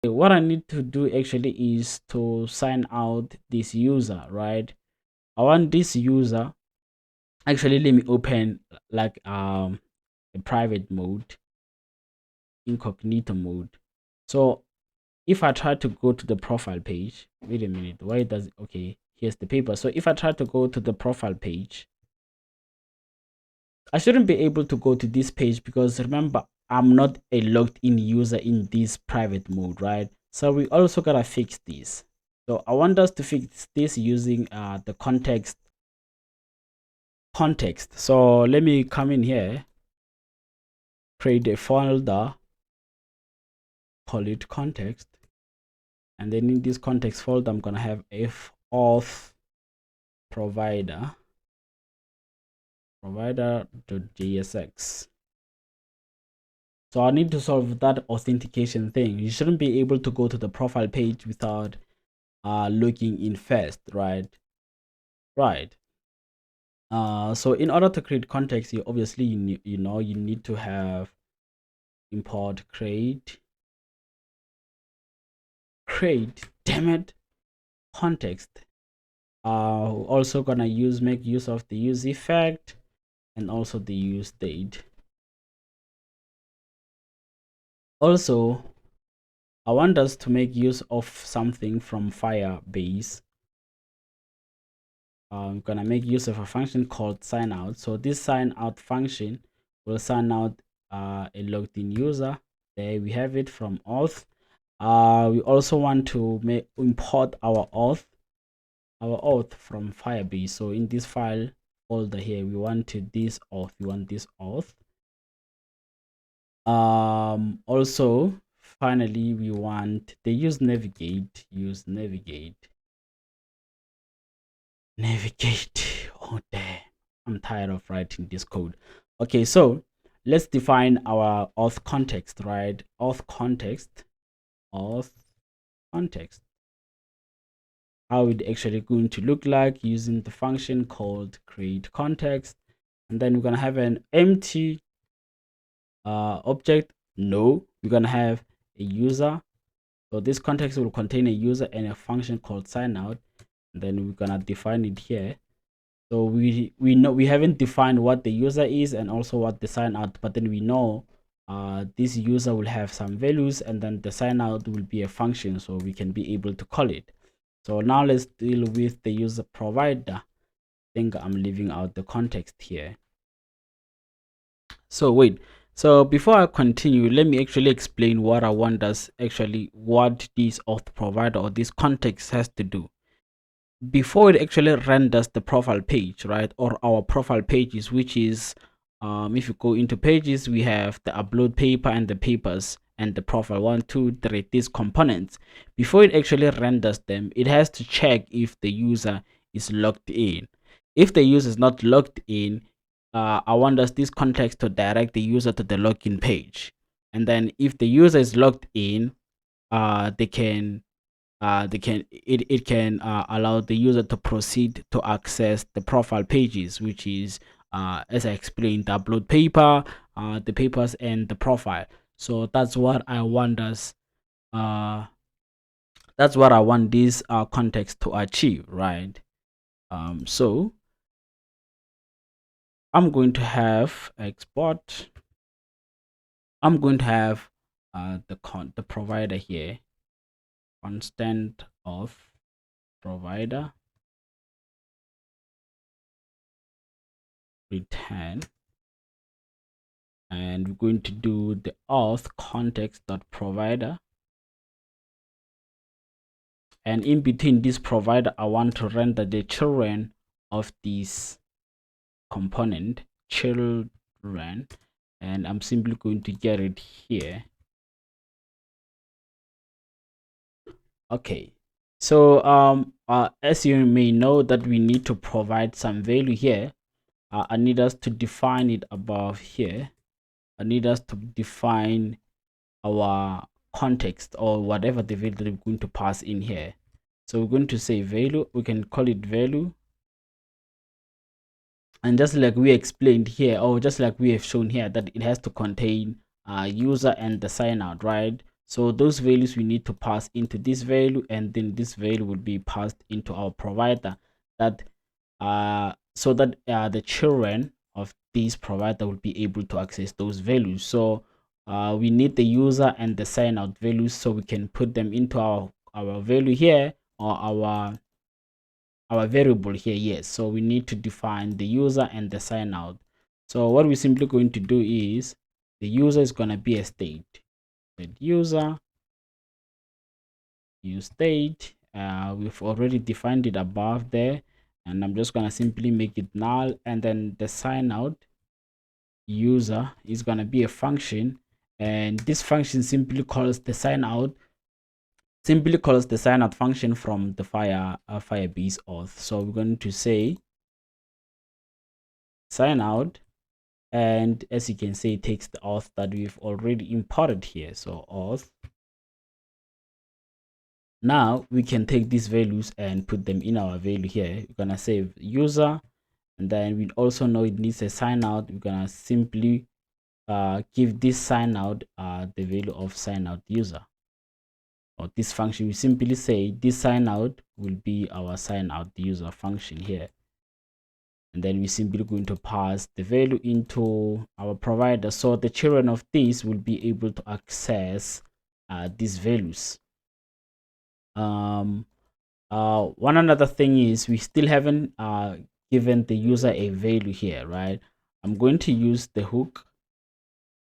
What I need to do actually is to sign out this user, right? I want this user, actually let me open like a private mode, incognito mode. So if I try to go to the profile page, wait a minute, why does it, okay, here's the paper. So if I try to go to the profile page, I shouldn't be able to go to this page because remember, I'm not a logged in user in this private mode, right? So we also gotta fix this. So I want us to fix this using the context. So let me come in here, create a folder, call it context, and then in this context folder I'm gonna have auth provider.jsx. So I need to solve that authentication thing. You shouldn't be able to go to the profile page without logging in first, right? So in order to create context, you obviously you need to have import create damn it, context. Also gonna make use of the use effect and also the use date. Also, I want us to make use of something from Firebase. I'm gonna make use of a function called sign out. So this sign out function will sign out a logged in user. There we have it from auth. We also want to import our auth from Firebase. So in this file folder here, we want this auth. Also finally we want the use navigate. Oh damn, I'm tired of writing this code. Okay, so let's define our auth context, right? Auth context, how it actually going to look like using the function called create context, and then we're gonna have an empty object. No, we're gonna have a user. So this context will contain a user and a function called sign out, and then we're gonna define it here. So we know we haven't defined what the user is and also what the sign out, but then we know this user will have some values and then the sign out will be a function, so we can be able to call it. So now let's deal with the user provider. I think I'm leaving out the context here. So wait, so before I continue, let me actually explain what I want us what this auth provider or this context has to do before it actually renders the profile page, right? Or our profile pages, which is if you go into pages, we have the upload paper and the papers and the profile 1, 2, 3, these components. Before it actually renders them, it has to check if the user is logged in. If the user is not logged in, I want us this context to direct the user to the login page. And then if the user is logged in, it can allow the user to proceed to access the profile pages, which is as I explained, the upload paper, the papers and the profile. So that's what I want us that's what I want this context to achieve, right? So I'm going to have export. I'm going to have the provider here, constant of provider return, and we're going to do the auth context.provider, and in between this provider I want to render the children of this component, children, and I'm simply going to get it here. Okay, so as you may know that we need to provide some value here. I need us to define it above here. I need us to define our context or whatever the value that we're going to pass in here. So we're going to say value. We can call it value. And just like we explained here, or just like we have shown here, that it has to contain user and the sign out, right? So those values we need to pass into this value, and then this value will be passed into our provider, that so that the children of this provider will be able to access those values. So we need the user and the sign out values, so we can put them into our value here, or our variable here. Yes, so we need to define the user and the sign out. So what we're simply going to do is, the user is going to be a state, the user use state. We've already defined it above there, and I'm just going to simply make it null. And then the sign out user is going to be a function, and this function simply calls the sign out function from the Firebase Auth. So we're going to say sign out, and as you can see, it takes the auth that we've already imported here. So auth. Now we can take these values and put them in our value here. We're gonna save user, and then we also know it needs a sign out. We're gonna simply give this sign out the value of sign out user, or this function. We simply say this sign out will be our sign out user function here, and then we simply going to pass the value into our provider, so the children of this will be able to access these values. One another thing is, we still haven't given the user a value here, right? I'm going to use the hook.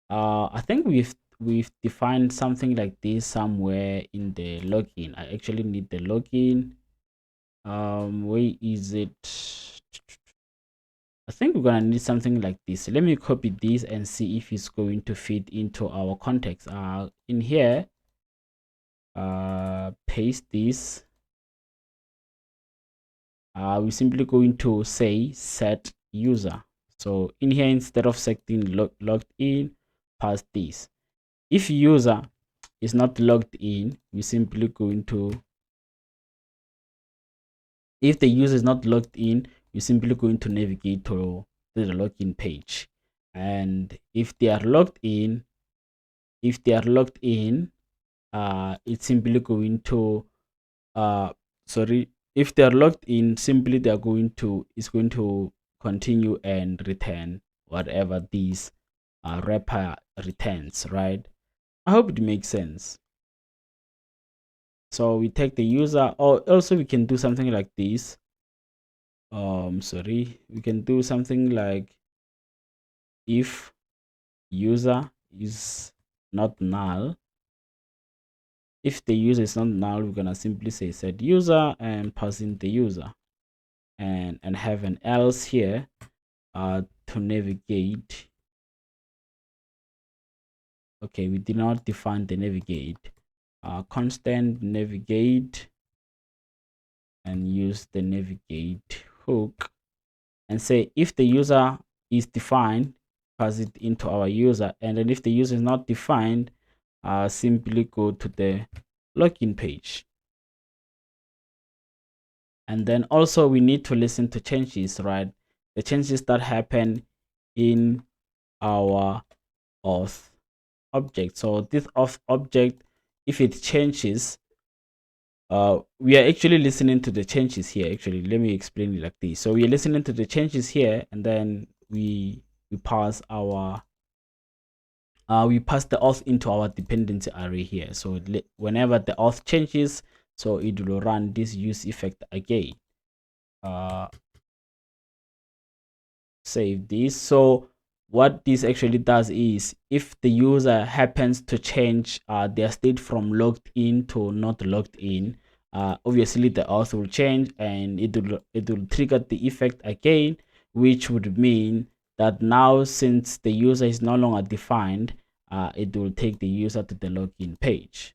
I think we've defined something like this somewhere in the login. I actually need the login. Where is it? I think we're gonna need something like this. Let me copy this and see if it's going to fit into our context. In here, paste this. We're simply going to say set user. So in here, instead of setting logged in, pass this. If user is not logged in, we're simply going to, if the user is not logged in, you're simply going to navigate to the login page. And if they are logged in, it's simply going to if they are logged in, simply they are going to continue and return whatever these wrapper returns, right? I hope it makes sense. So we take the user, or also we can do something like this. We can do something like, if user is not null, if the user is not null, we're gonna simply say set user and pass in the user, and have an else here to navigate. Okay, we did not define the navigate. Constant navigate, and use the navigate hook, and say if the user is defined, pass it into our user, and then if the user is not defined, simply go to the login page. And then also we need to listen to changes, right? The changes that happen in our auth object. So this auth object, if it changes, we are actually listening to the changes here. Actually, let me explain it like this. So we are listening to the changes here, and then we pass our we pass the auth into our dependency array here. So whenever the auth changes, so it will run this use effect again. Save this. So what this actually does is, if the user happens to change their state from logged in to not logged in, obviously the auth will change, and it will trigger the effect again, which would mean that now, since the user is no longer defined, it will take the user to the login page.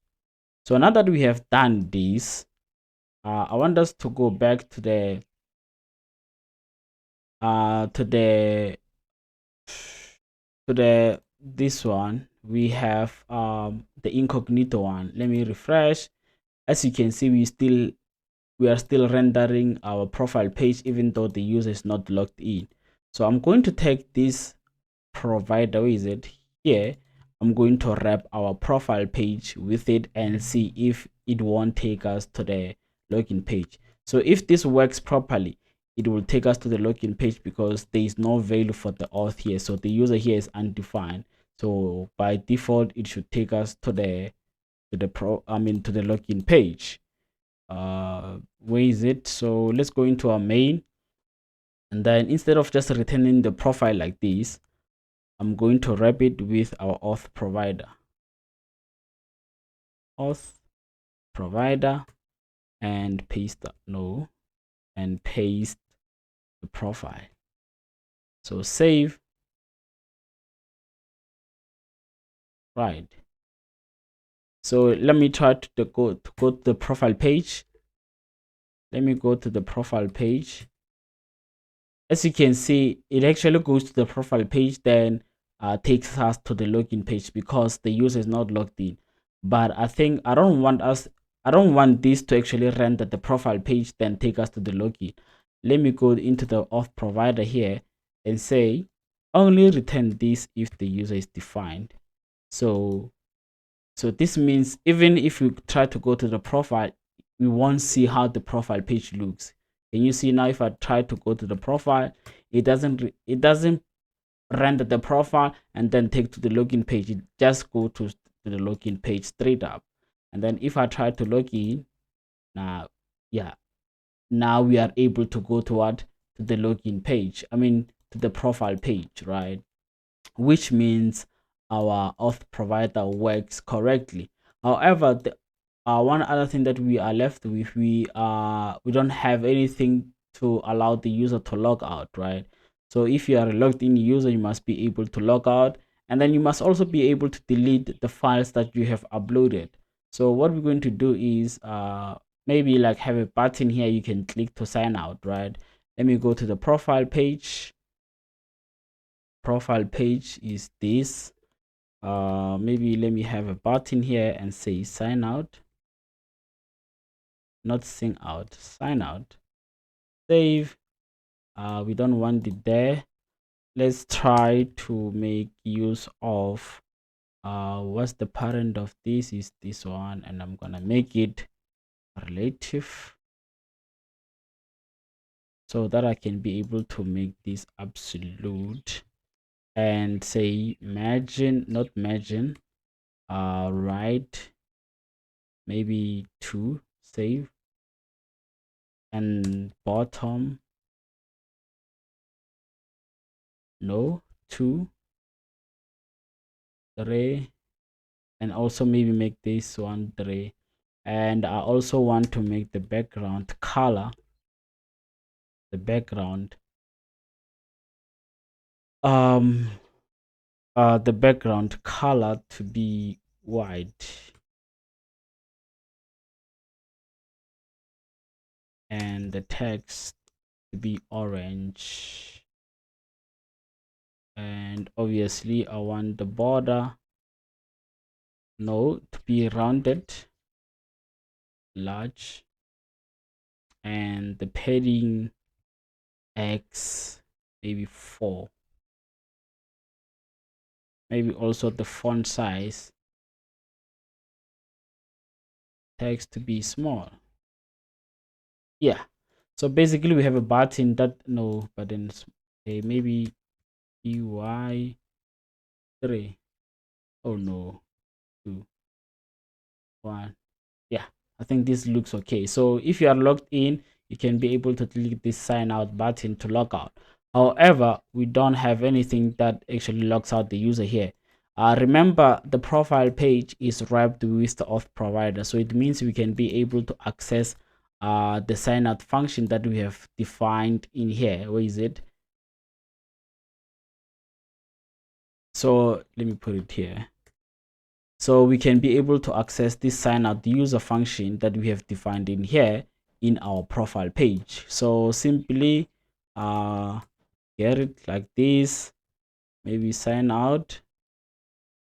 So now that we have done this, I want us to go back to the this one. We have the incognito one. Let me refresh. As you can see, we are still rendering our profile page even though the user is not logged in. So I'm going to take this provider, where is it here? I'm going to wrap our profile page with it and see if it won't take us to the login page. So if this works properly, it will take us to the login page because there is no value for the auth here. So the user here is undefined. So by default, it should take us to the login page. Where is it? So let's go into our main, and then instead of just returning the profile like this, I'm going to wrap it with our auth provider. Auth provider, and paste and paste the profile. So save. Right. So let me try to go to the profile page. Let me go to the profile page. As you can see, it actually goes to the profile page, then takes us to the login page because the user is not logged in. But I think I don't want this to actually render the profile page then take us to the login. Let me go into the auth provider here and say only return this if the user is defined. So this means even if we try to go to the profile, we won't see how the profile page looks. Can you see now? If I try to go to the profile, it doesn't render the profile and then take to the login page. It just go to the login page straight up. And then if I try to log in now, yeah, now we are able to go to what? To the login page. I mean, to the profile page, right? Which means our auth provider works correctly. However, the one other thing that we are left with, we don't have anything to allow the user to log out, right? So if you are a logged in user, you must be able to log out, and then you must also be able to delete the files that you have uploaded. So what we're going to do is maybe like have a button here you can click to sign out, right? Let me go to the profile page. Profile page is this. Maybe let me have a button here and say sign out, not sing out, sign out. Save. We don't want it there. Let's try to make use of what's the parent of this is this one, and I'm gonna make it relative so that I can be able to make this absolute and say margin, not margin, right, maybe 2, save, and bottom, no, 2, 3, and also maybe make this one 3. And I also want to make the background color, the background the background color to be white and the text to be orange. And obviously I want the border to be rounded large, and the padding X maybe 4. Maybe also the font size text to be small. Yeah, so basically we have a button that buttons, maybe EY 3. Oh no, 2, 1. Yeah, I think this looks okay. So if you are logged in, you can be able to click this sign out button to log out. However, we don't have anything that actually logs out the user here. Remember, the profile page is wrapped with the auth provider, so it means we can be able to access the sign out function that we have defined in here. Where is it? So let me put it here. So we can be able to access this sign out user function that we have defined in here in our profile page. So simply get it like this, maybe sign out.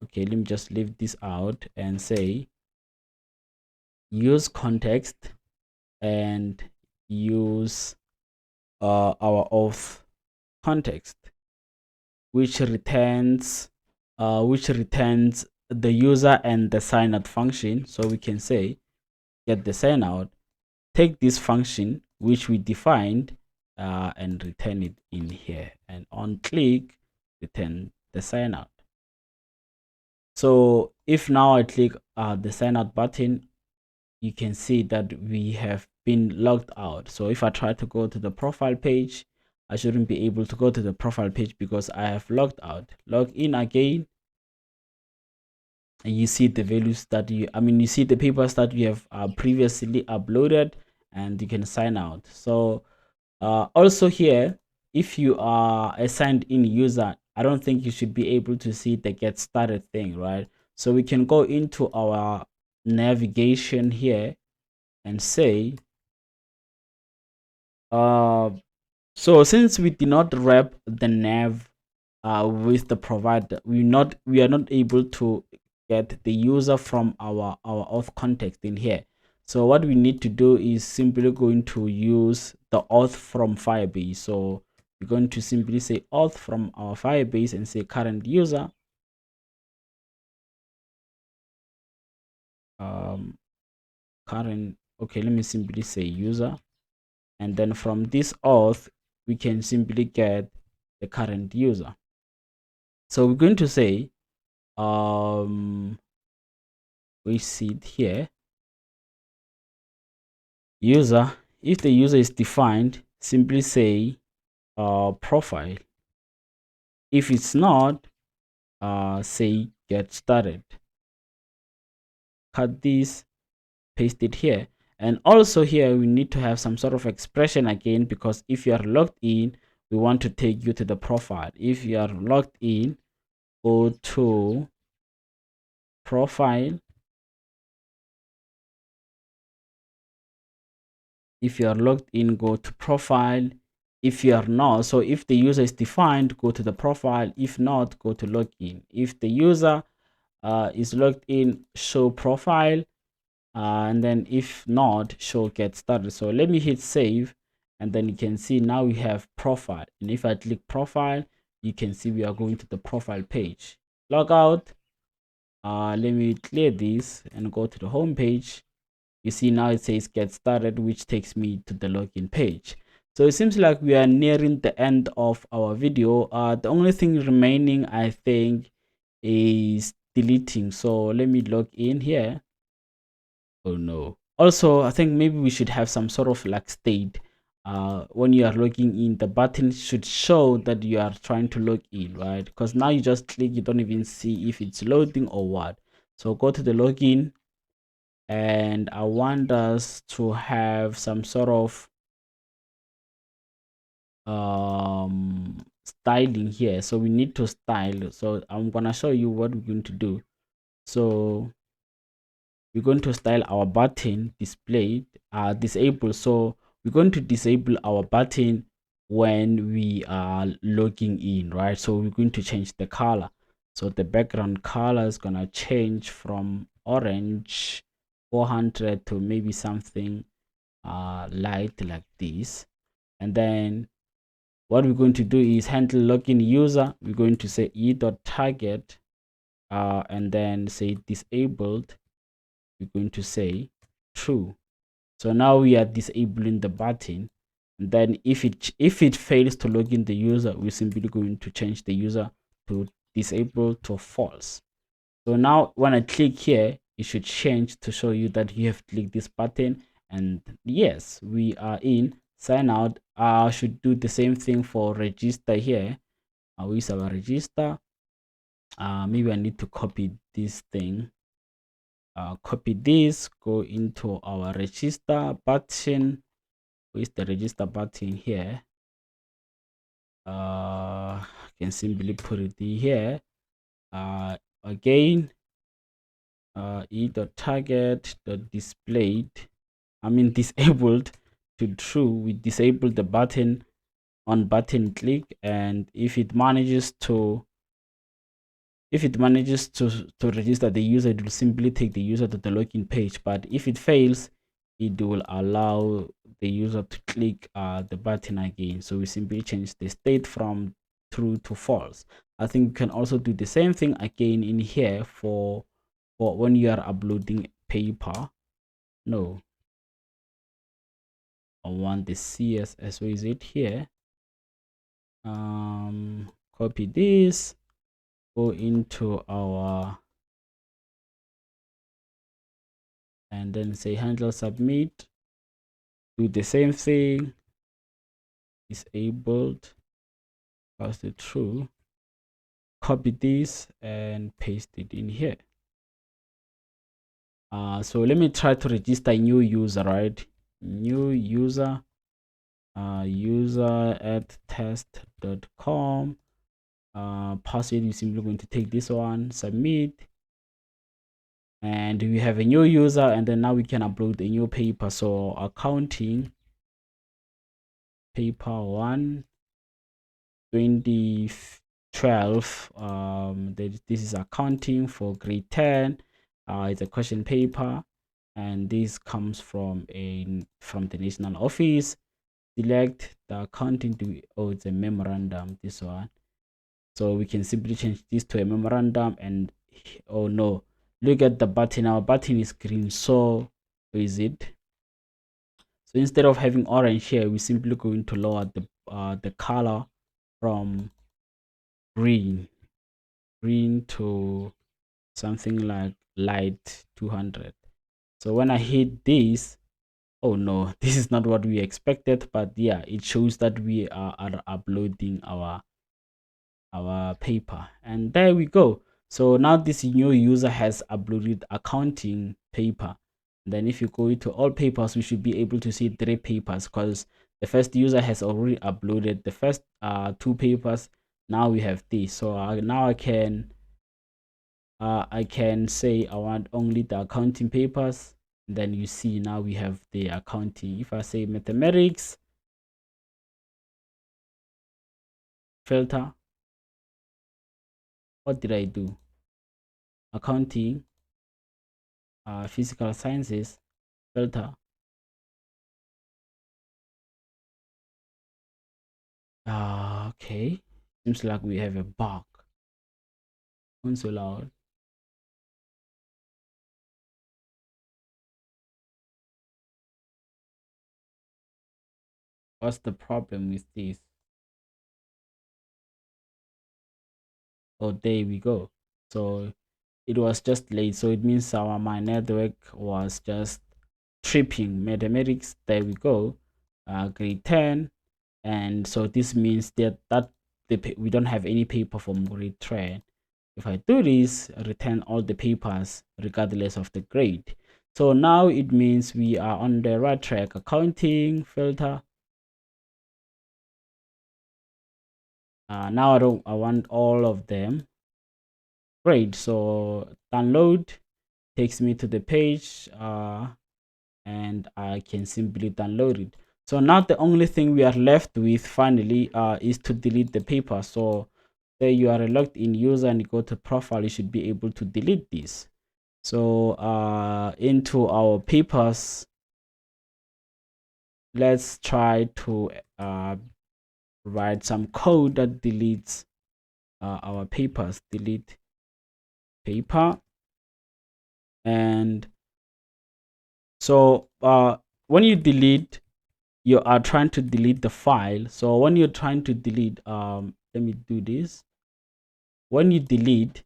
Okay, let me just leave this out and say use context and use our auth context, which returns the user and the sign out function. So we can say get the sign out, take this function which we defined, and return it in here, and on click return the sign out. So if now I click the sign out button, you can see that we have been logged out. So if I try to go to the profile page, I shouldn't be able to go to the profile page because I have logged out. Log in again, and you see the values that you see the papers that you have previously uploaded, and you can sign out. So also here, if you are a signed in user, I don't think you should be able to see the get started thing, right? So we can go into our navigation here and say so since we did not wrap the nav with the provider, we are not able to get the user from our auth context in here. So what we need to do is simply going to use the auth from Firebase. So we're going to simply say auth from our Firebase and say current user, okay, let me simply say user, and then from this auth we can simply get the current user. So we're going to say we see it here, user. If the user is defined, simply say profile. If it's not, say get started. Cut this, paste it here. And also here we need to have some sort of expression again, because if you are logged in, we want to take you to the profile. If you are logged in, go to profile. If you are logged in, go to profile. If you are not, so if the user is defined, go to the profile. If not, go to login. If the user is logged in, show profile, and then if not, show get started. So let me hit save, and then you can see now we have profile. And if I click profile, you can see we are going to the profile page. Log out. Let me clear this and go to the home page. You see now it says get started, which takes me to the login page. So it seems like we are nearing the end of our video. The only thing remaining, I think, is deleting. So let me log in here. Oh no. Also, I think maybe we should have some sort of like state. When you are logging in, the button should show that you are trying to log in, right? Because now you just click, you don't even see if it's loading or what. So go to the login, and I want us to have some sort of styling here. So we need to style. So I'm gonna show you what we're going to do. So we're going to style our button displayed disabled. So we're going to disable our button when we are logging in, right? So we're going to change the color. So the background color is gonna change from orange 400 to maybe something light like this. And then what we're going to do is handle login user. We're going to say e.target and then say disabled. We're going to say true. So now we are disabling the button, and then if it fails to log in the user, we're simply going to change the user to disable to false. So now when I click here, it should change to show you that you have clicked this button, and yes, we are in. Sign out. I should do the same thing for register here. We use our register. Maybe I need to copy this thing. Copy this, go into our register button. With the register button here, I can simply put it here. Again, e.target.displayed, disabled to true. We disable the button on button click, and if it manages to register the user, it will simply take the user to the login page. But if it fails, it will allow the user to click the button again. So we simply change the state from true to false. I think you can also do the same thing again in here for when you are uploading paper. No, I want the CSS. Where is it? Here. Copy this, go into our, and then say handle submit, do the same thing, disabled, pass it through, copy this and paste it in here. So let me try to register a new user, right? New user, user at test.com. Password, you're simply going to take this one, submit, and we have a new user, and then now we can upload a new paper. So accounting paper 1 2012, this is accounting for grade 10. It's a question paper, and this comes from the national office. Select the accounting to, oh, it's a memorandum, this one. So we can simply change this to a memorandum, and oh no, look at the button. Our button is green. So where is it? So instead of having orange here, we simply going to lower the color from green to something like light 200. So when I hit this, oh no, this is not what we expected, but yeah, it shows that we are uploading our paper, and there we go. So now this new user has uploaded accounting paper. And then if you go into all papers, we should be able to see 3 papers, because the first user has already uploaded the first 2 papers. Now we have this. So now I can say I want only the accounting papers. Then you see now we have the accounting. If I say mathematics filter, what did I do? Accounting, physical sciences filter. Okay, seems like we have a bug. Console out. What's the problem with this? Oh, there we go. So it was just late, so it means my network was just tripping. Mathematics, there we go. Grade 10, and so this means that we don't have any paper from grade 10. If I do this, return all the papers regardless of the grade. So now it means we are on the right track. Accounting filter. Now I want all of them. Great. So download takes me to the page, and I can simply download it. So now the only thing we are left with finally is to delete the paper. So say you are a logged in user and you go to profile, you should be able to delete this. So into our papers, let's try to write some code that deletes our papers. Delete paper. And so when you delete, you are trying to delete the file. So when you're trying to delete, let me do this. When you delete,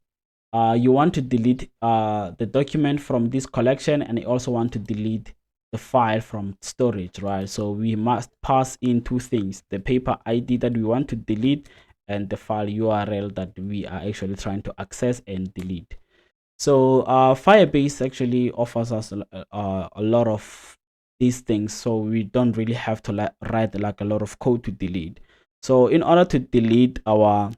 you want to delete the document from this collection, and you also want to delete the file from storage, right? So we must pass in 2 things: the paper ID that we want to delete and the file URL that we are actually trying to access and delete. So Firebase actually offers us a lot of these things, so we don't really have to write like a lot of code to delete. So in order to delete our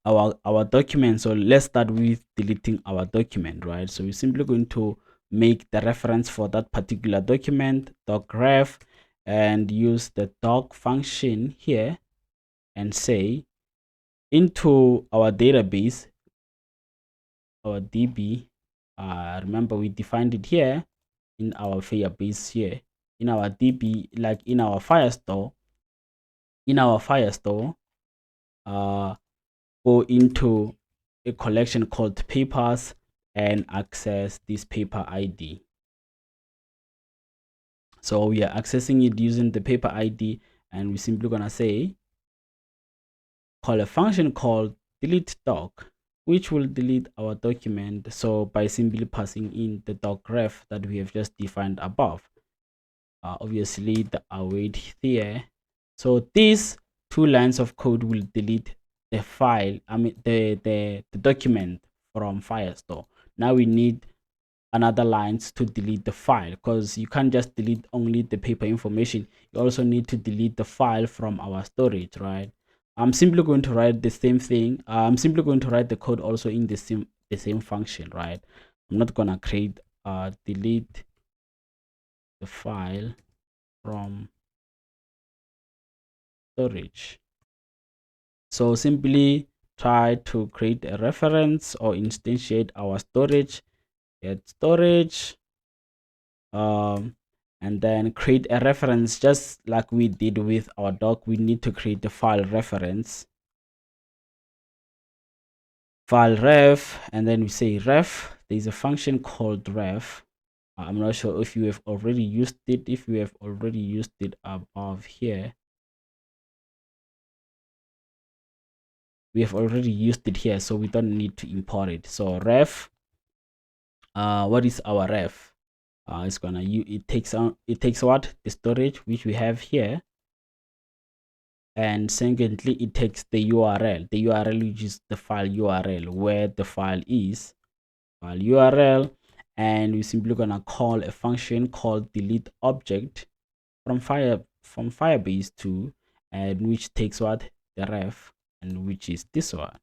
document, so let's start with deleting our document, right? So we're simply going to make the reference for that particular document, docref, and use the doc function here and say into our database, our DB. Remember we defined it here. in our Firebase here, in our DB, like in our Firestore, uh, go into a collection called papers and access this paper ID. So we are accessing it using the paper ID, and we're simply gonna say call a function called delete doc, which will delete our document. So by simply passing in the doc ref that we have just defined above, obviously the await here. So these two lines of code will delete the file, the document from Firestore. Now we need another lines to delete the file, because you can't just delete only the paper information. You also need to delete the file from our storage, right? I'm simply going to write the same thing. I'm simply going to write the code also in the same function, right? I'm not gonna create delete the file from storage. So simply try to create a reference or instantiate our storage, get storage, and then create a reference just like we did with our doc. We need to create the file reference, file ref, and then we say ref. There's a function called ref. I'm not sure if you have already used it. If you have already used it above here, we have already used it here, so we don't need to import it. So ref, what is our ref? It's gonna it takes what, the storage which we have here, and secondly it takes the url, which is the file url, where the file is, file url. And we're simply gonna call a function called delete object from Firebase 2, and which takes what, the ref, and which is this one.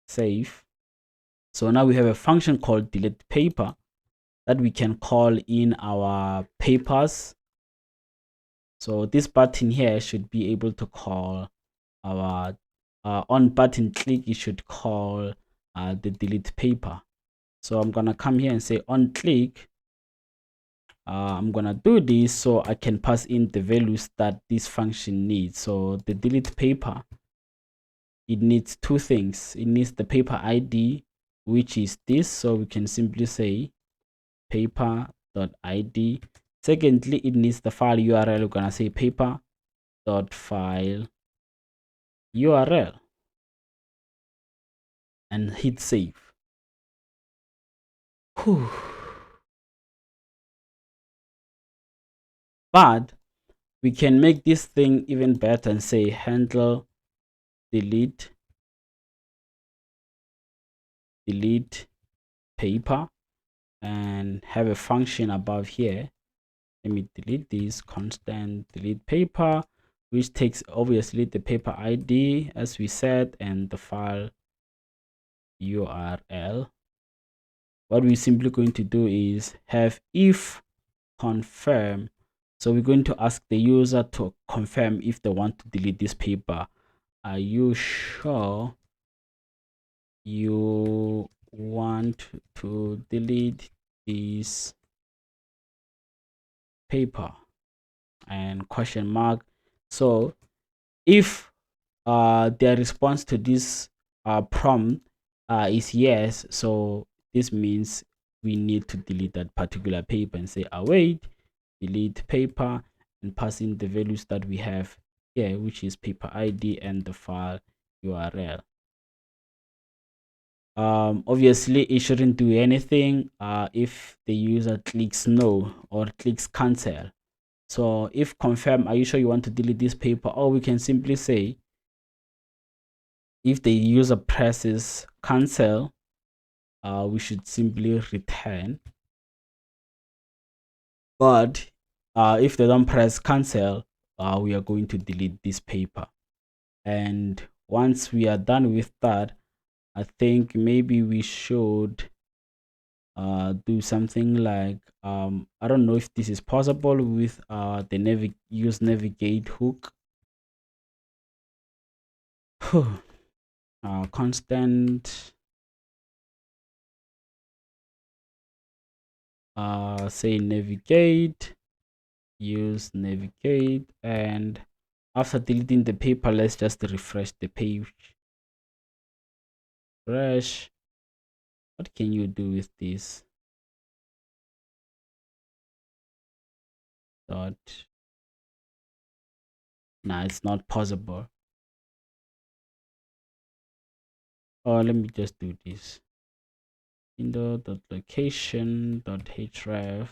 Save. So now we have a function called delete paper that we can call in our papers. So this button here should be able to call our on button click. It should call the delete paper. So I'm gonna come here and say on click. I'm gonna do this so I can pass in the values that this function needs. So the delete paper, it needs two things. It needs the paper ID, which is this, so we can simply say paper.id. Secondly, it needs the file url. We're gonna say paper.file url and hit save. Whew. But we can make this thing even better and say handle delete paper, and have a function above here. Let me delete this constant delete paper, which takes obviously the paper ID as we said, and the file url. What we're simply going to do is have if confirm. So we're going to ask the user to confirm if they want to delete this paper. Are you sure you want to delete this paper? And question mark. So if their response to this prompt is yes, so this means we need to delete that particular paper, and say await delete paper, and pass in the values that we have here, which is paper ID and the file url. Obviously it shouldn't do anything if the user clicks no or clicks cancel. So if confirm, are you sure you want to delete this paper, or we can simply say if the user presses cancel, we should simply return. But if they don't press cancel, we are going to delete this paper. And once we are done with that, I think maybe we should do something like I don't know if this is possible with the use navigate hook. Constant say navigate, use navigate, and after deleting the paper, let's just refresh the page. Refresh. What can you do with this? Dot. Nah, it's not possible. Oh, let me just do this. Window.location.href.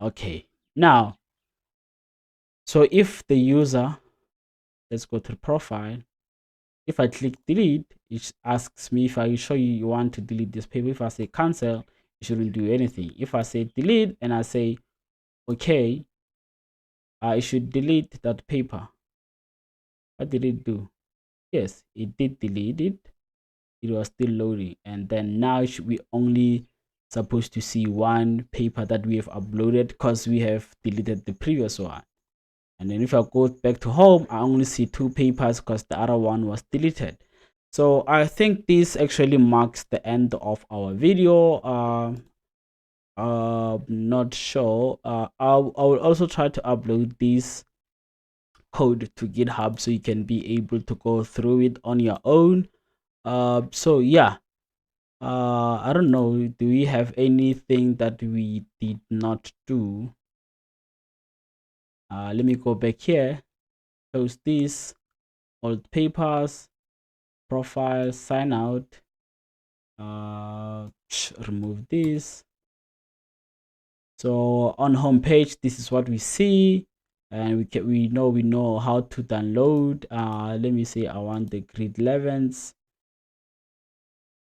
Okay, now, so if the user, let's go to the profile. If I click delete, it asks me if I show you want to delete this paper. If I say cancel, it shouldn't do anything. If I say delete and I say okay, it should delete that paper. What did it do? Yes, it did delete it. It was still loading, and then now we only supposed to see one paper that we have uploaded because we have deleted the previous one. And then if I go back to home, I only see two papers because the other one was deleted. So I think this actually marks the end of our video. Not sure. I will also try to upload this code to GitHub so you can be able to go through it on your own. So yeah, I don't know, do we have anything that we did not do? Let me go back here, close this, old papers, profile, sign out, remove this. So on home page, this is what we see, and we know how to download. Let me say I want the grade 11s.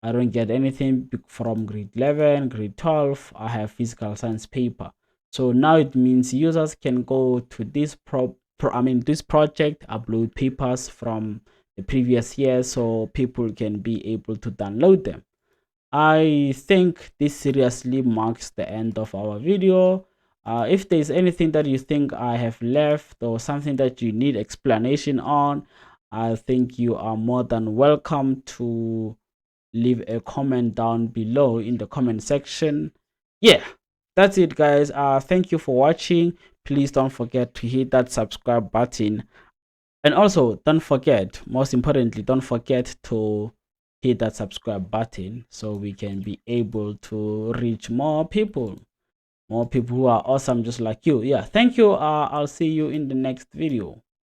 I don't get anything from grade 11, grade 12. I have physical science paper. So now it means users can go to this this project, upload papers from the previous year, so people can be able to download them. I think this seriously marks the end of our video. If there's anything that you think I have left or something that you need explanation on, I think you are more than welcome to leave a comment down below in the comment section. Yeah, that's it guys. Thank you for watching. Please don't forget to hit that subscribe button, and also don't forget, most importantly, don't forget to hit that subscribe button so we can be able to reach more people who are awesome just like you. Yeah, thank you. I'll see you in the next video.